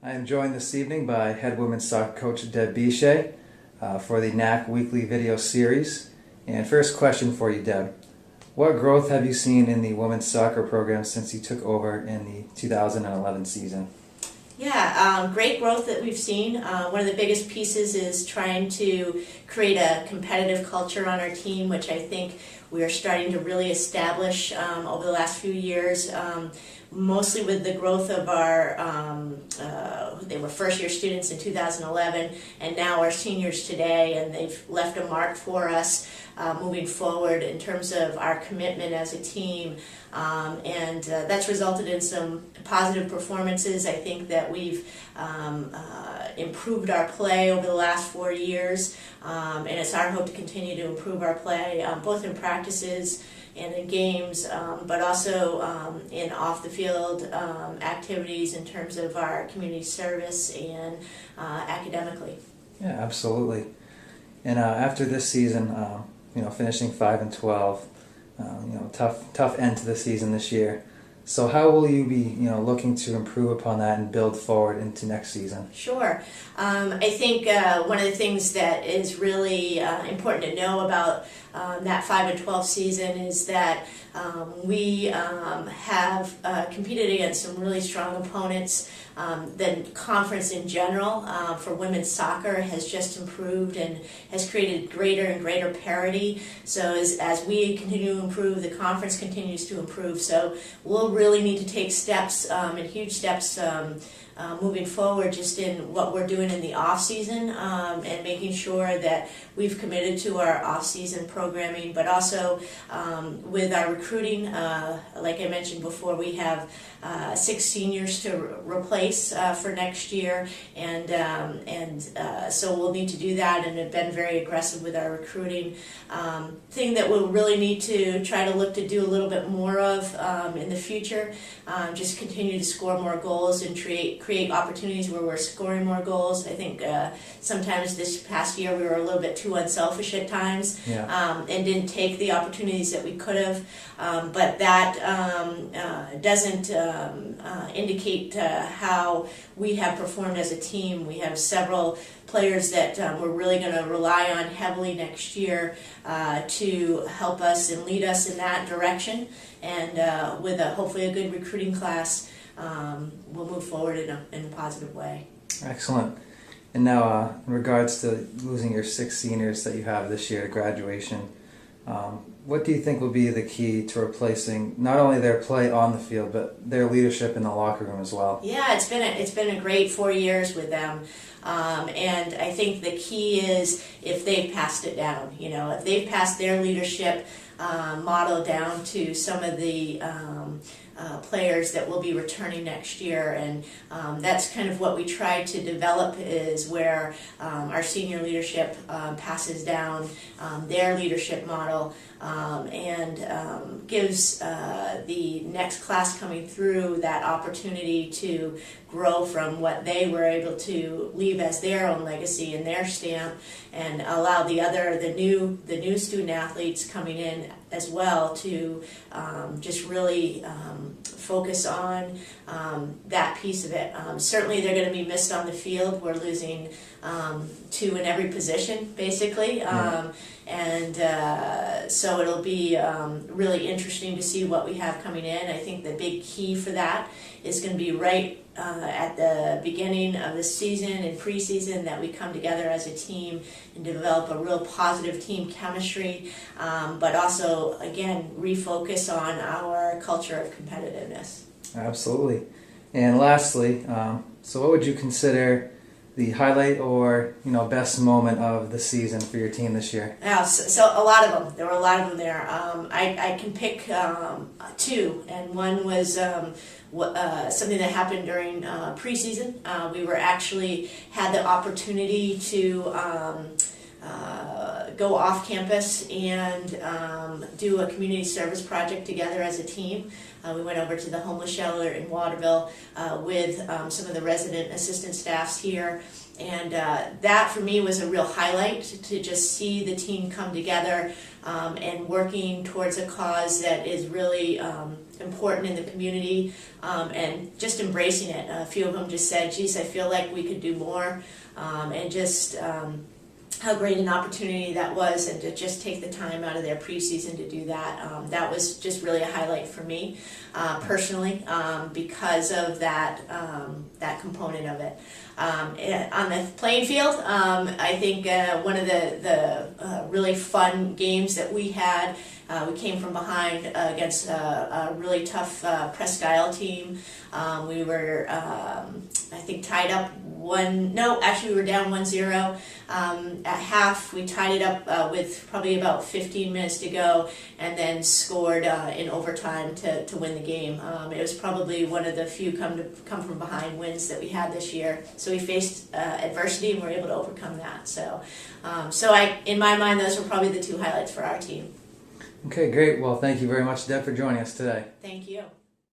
I am joined this evening by head women's soccer coach Deb Biche for the NAC weekly video series. And first question for you, Deb. What growth have you seen in the women's soccer program since you took over in the 2011 season? Yeah, great growth that we've seen. One of the biggest pieces is trying to create a competitive culture on our team, which I think we are starting to really establish over the last few years, mostly with the growth of our, they were first-year students in 2011, and now our seniors today, and they've left a mark for us moving forward in terms of our commitment as a team, and that's resulted in some positive performances. I think that we've improved our play over the last 4 years, and it's our hope to continue to improve our play, both in practices and in games, but also in off-the-field activities in terms of our community service and academically. Yeah, absolutely. And after this season, finishing 5-12, tough end to the season this year. So how will you be, looking to improve upon that and build forward into next season? Sure. I think one of the things that is really important to know about that 5-12 season is that we have competed against some really strong opponents. The conference in general for women's soccer has just improved and has created greater and greater parity. So as we continue to improve, the conference continues to improve. So we'll really need to take steps and huge steps moving forward just in what we're doing in the off-season and making sure that we've committed to our off-season programming, but also with our recruiting. Like I mentioned before, we have 6 seniors to replace for next year, and so we'll need to do that, and have been very aggressive with our recruiting. Thing that we'll really need to try to look to do a little bit more of in the future, just continue to score more goals and create opportunities where we're scoring more goals. I think sometimes this past year we were a little bit too unselfish at times, and didn't take the opportunities that we could have, but that doesn't indicate how we have performed as a team. We have several players that we're really going to rely on heavily next year to help us and lead us in that direction, and with hopefully a good recruiting class, we'll move forward in a positive way. Excellent. And now, in regards to losing your 6 seniors that you have this year to graduation, what do you think will be the key to replacing not only their play on the field, but their leadership in the locker room as well? Yeah, it's been a great 4 years with them, and I think the key is if they've passed it down. If they've passed their leadership model down to some of the players that will be returning next year, and that's kind of what we try to develop, is where our senior leadership passes down their leadership model and gives the next class coming through that opportunity to grow from what they were able to leave as their own legacy and their stamp, and allow the new student athletes coming in as well to just really focus on that piece of it. Certainly they're going to be missed on the field. We're losing 2 in every position, basically. And so it'll be really interesting to see what we have coming in. I think the big key for that is going to be right at the beginning of the season and preseason, that we come together as a team and develop a real positive team chemistry, but also, again, refocus on our culture of competitiveness. Absolutely. And lastly, so what would you consider the highlight or best moment of the season for your team this year? Yeah, so a lot of them. There were a lot of them there. I can pick 2, and one was something that happened during preseason. We were actually had the opportunity to go off campus and do a community service project together as a team. We went over to the homeless shelter in Waterville with some of the resident assistant staffs here, and that for me was a real highlight, to just see the team come together and working towards a cause that is really important in the community, and just embracing it. A few of them just said, geez, I feel like we could do more, and just how great an opportunity that was, and to just take the time out of their preseason to do that. That was just really a highlight for me personally, because of that component of it. On the playing field, I think one of the really fun games that we had, we came from behind against a really tough Presque Isle team. We were, I think, tied up we were down 1-0. At half, we tied it up with probably about 15 minutes to go, and then scored in overtime to win the game. It was probably one of the few come from behind wins that we had this year. So we faced adversity and were able to overcome that. So, in my mind, those were probably the two highlights for our team. Okay, great. Well, thank you very much, Deb, for joining us today. Thank you.